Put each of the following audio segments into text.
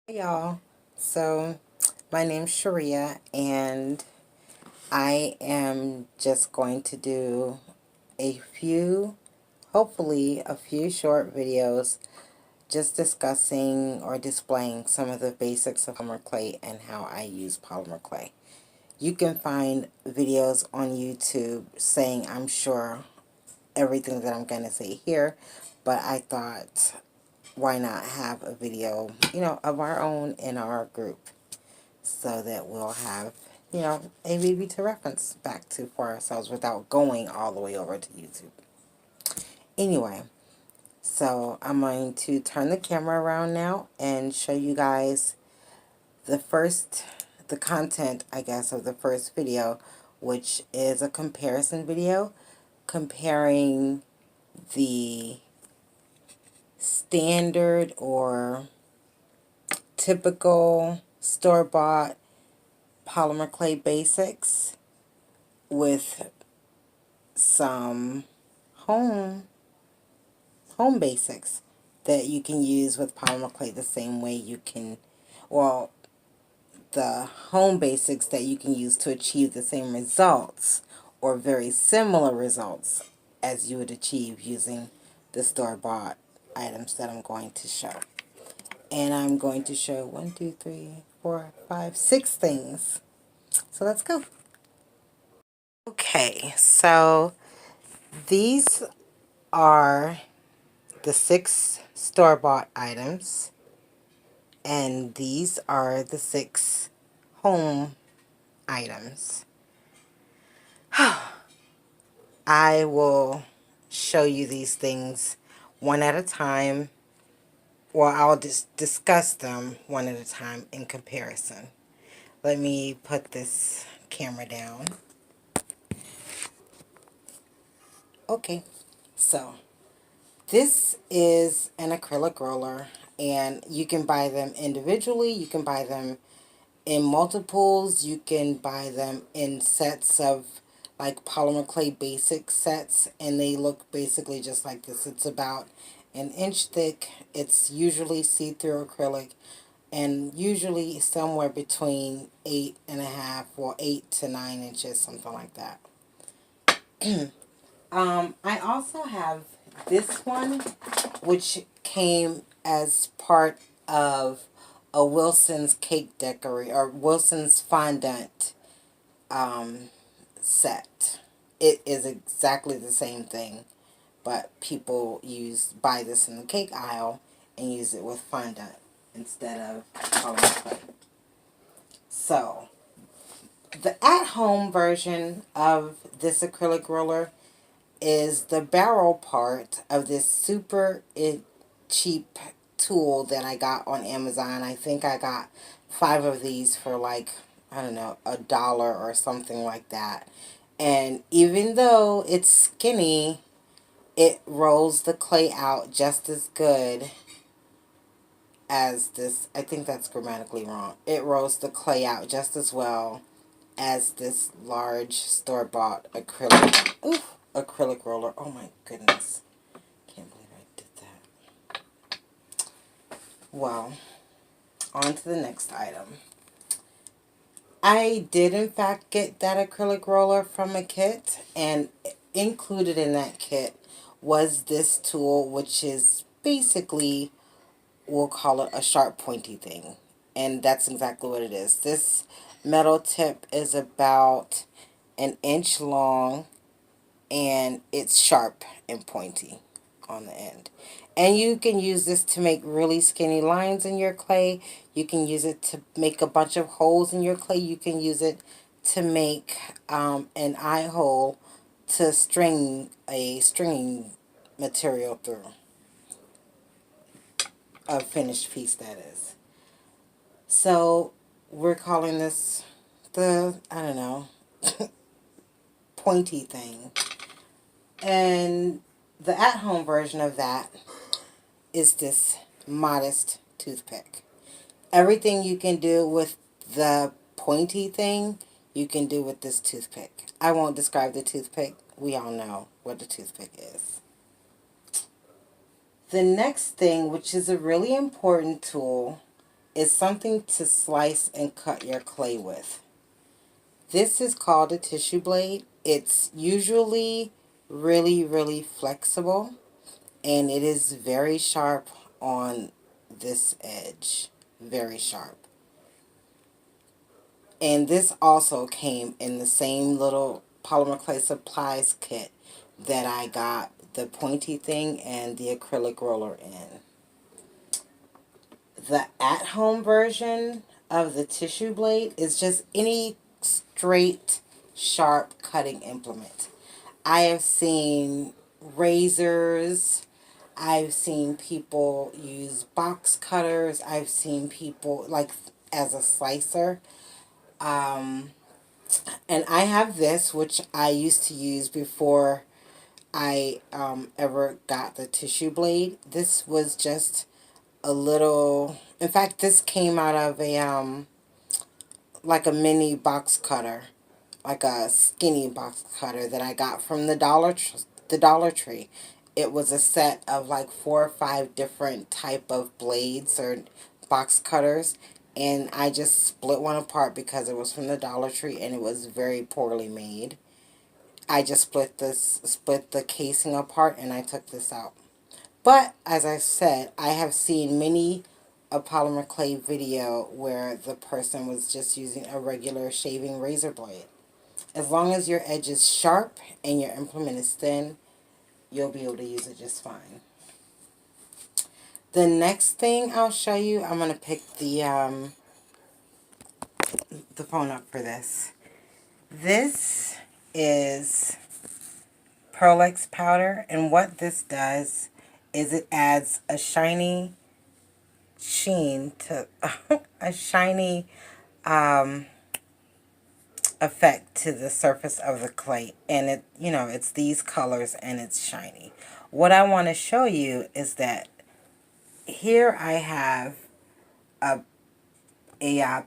Hey y'all, so my name's Sharia and I am just going to do a few, hopefully a few short videos just discussing or displaying some of the basics of polymer clay and how I use polymer clay. You can find videos on YouTube saying I'm sure everything that I'm going to say here, but I thought why not have a video, of our own in our group, so that we'll have, a maybe to reference back to for ourselves without going all the way over to YouTube. Anyway, so I'm going to turn the camera around now and show you guys the content, I guess, of the first video, which is a comparison video comparing the standard or typical store-bought polymer clay basics with some home home basics that you can use with polymer clay the same way you can, well, the home basics that you can use to achieve the same results or very similar results as you would achieve using the store-bought items that I'm going to show. And I'm going to show 1, 2, 3, 4, 5, 6 things. So let's go. Okay, so these are the 6 store-bought items, and these are the 6 home items. I will show you these things one at a time, or I'll just discuss them one at a time in comparison. Let me put this camera down. Okay, so this is an acrylic roller, and you can buy them individually, you can buy them in multiples, you can buy them in sets of like polymer clay basic sets, and they look basically just like this. It's about an inch thick. It's usually see-through acrylic and usually somewhere between 8.5 or 8 to 9 inches, something like that. I also have this one, which came as part of a Wilson's cake decorator, or Wilson's fondant set. It is exactly the same thing, but people buy this in the cake aisle and use it with fondant instead of polymer clay. So, the at-home version of this acrylic roller is the barrel part of this super cheap tool that I got on Amazon. I think I got 5 of these for like, I don't know, $1 or something like that. And even though it's skinny, it rolls the clay out just as good as this. I think that's grammatically wrong. It rolls the clay out just as well as this large store-bought acrylic roller. Oh my goodness. Can't believe I did that. Well, on to the next item. I did in fact get that acrylic roller from a kit, and included in that kit was this tool, which is basically, we'll call it a sharp pointy thing. And that's exactly what it is. This metal tip is about an inch long, and it's sharp and pointy on the end. And you can use this to make really skinny lines in your clay. You can use it to make a bunch of holes in your clay. You can use it to make an eye hole to string a stringing material through. A finished piece, that is. So we're calling this the, I don't know, pointy thing. And the at-home version of that is this modest toothpick. Everything you can do with the pointy thing, you can do with this toothpick. I won't describe the toothpick. We all know what the toothpick is. The next thing, which is a really important tool, is something to slice and cut your clay with. This is called a tissue blade. It's usually really, really flexible, and it is very sharp on this edge. Very sharp. And this also came in the same little Polymer Clay Supplies kit that I got the pointy thing and the acrylic roller in. The at-home version of the tissue blade is just any straight, sharp cutting implement. I have seen razors. I've seen people use box cutters. I've seen people, like, as a slicer. And I have this, which I used to use before I ever got the tissue blade. This was just a little, in fact, this came out of a, like a mini box cutter, like a skinny box cutter that I got from the Dollar Tree. It was a set of like 4 or 5 different type of blades or box cutters, and I just split one apart because it was from the Dollar Tree and it was very poorly made. I just split the casing apart, and I took this out. But as I said, I have seen many a polymer clay video where the person was just using a regular shaving razor blade. As long as your edge is sharp and your implement is thin, you'll be able to use it just fine. The next thing I'll show you, I'm going to pick the phone up for this. This is Pearl-Ex powder, and what this does is it adds a shiny sheen to a shiny effect to the surface of the clay, and it, you know, it's these colors and it's shiny. What I want to show you is that here I have a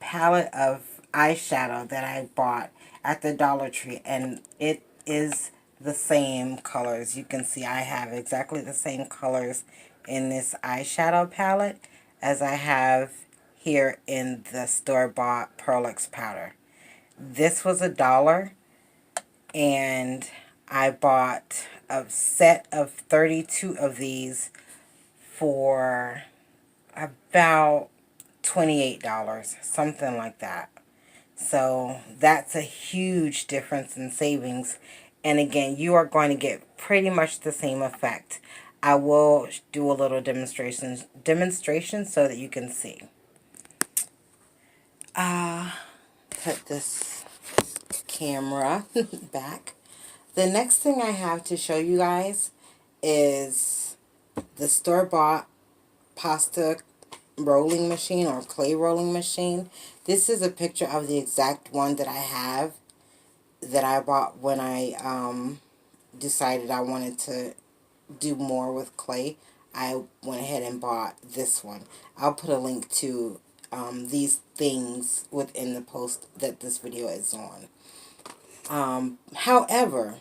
palette of eyeshadow that I bought at the Dollar Tree, and it is the same colors. You can see I have exactly the same colors in this eyeshadow palette as I have here in the store-bought Pearl-Ex powder. This was $1, and I bought a set of 32 of these for about $28, something like that. So that's a huge difference in savings. And again, you are going to get pretty much the same effect. I will do a little demonstration so that you can see. Put this camera back. The next thing I have to show you guys is the store-bought pasta rolling machine or clay rolling machine. This is a picture of the exact one that I have, that I bought when I decided I wanted to do more with clay. I went ahead and bought this one. I'll put a link to these things within the post that this video is on. However,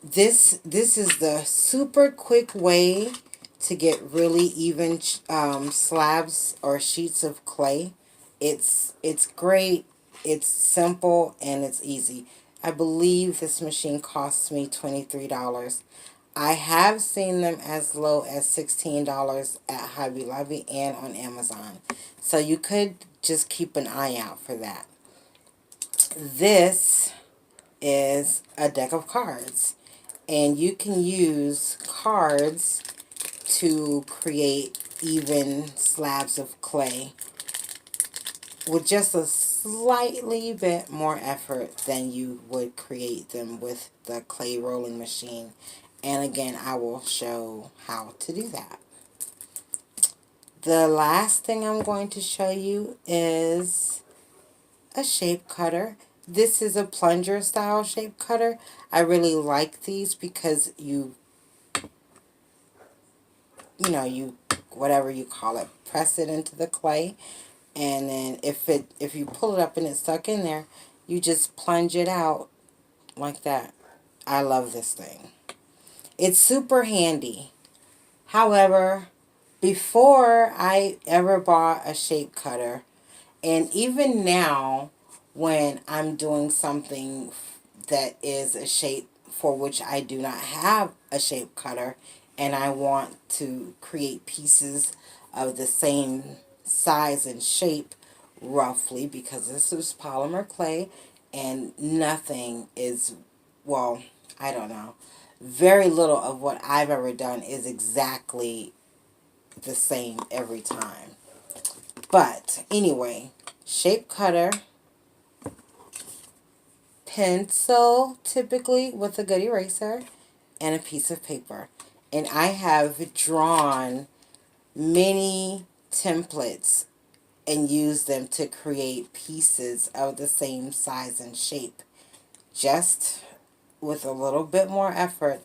this is the super quick way to get really even slabs or sheets of clay. It's great, it's simple, and it's easy. I believe this machine costs me $23. I have seen them as low as $16 at Hobby Lobby and on Amazon. So you could just keep an eye out for that. This is a deck of cards, and you can use cards to create even slabs of clay with just a slightly bit more effort than you would create them with the clay rolling machine. And again, I will show how to do that. The last thing I'm going to show you is a shape cutter. This is a plunger style shape cutter. I really like these because you whatever you call it, press it into the clay, and then if you pull it up and it's stuck in there, you just plunge it out like that. I love this thing. It's super handy. However, before I ever bought a shape cutter, and even now when I'm doing something that is a shape for which I do not have a shape cutter, and I want to create pieces of the same size and shape roughly, because this is polymer clay and nothing is, well, I don't know, very little of what I've ever done is exactly the same every time. But anyway, shape cutter, pencil typically with a good eraser, and a piece of paper. And I have drawn many templates and used them to create pieces of the same size and shape, just with a little bit more effort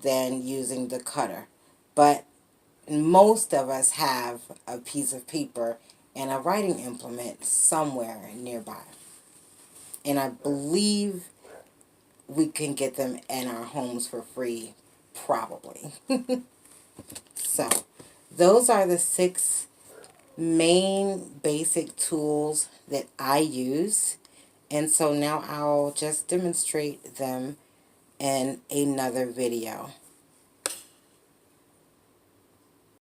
than using the cutter. But most of us have a piece of paper and a writing implement somewhere nearby. And I believe we can get them in our homes for free, probably. So, those are the 6 main basic tools that I use. And so now I'll just demonstrate them in another video.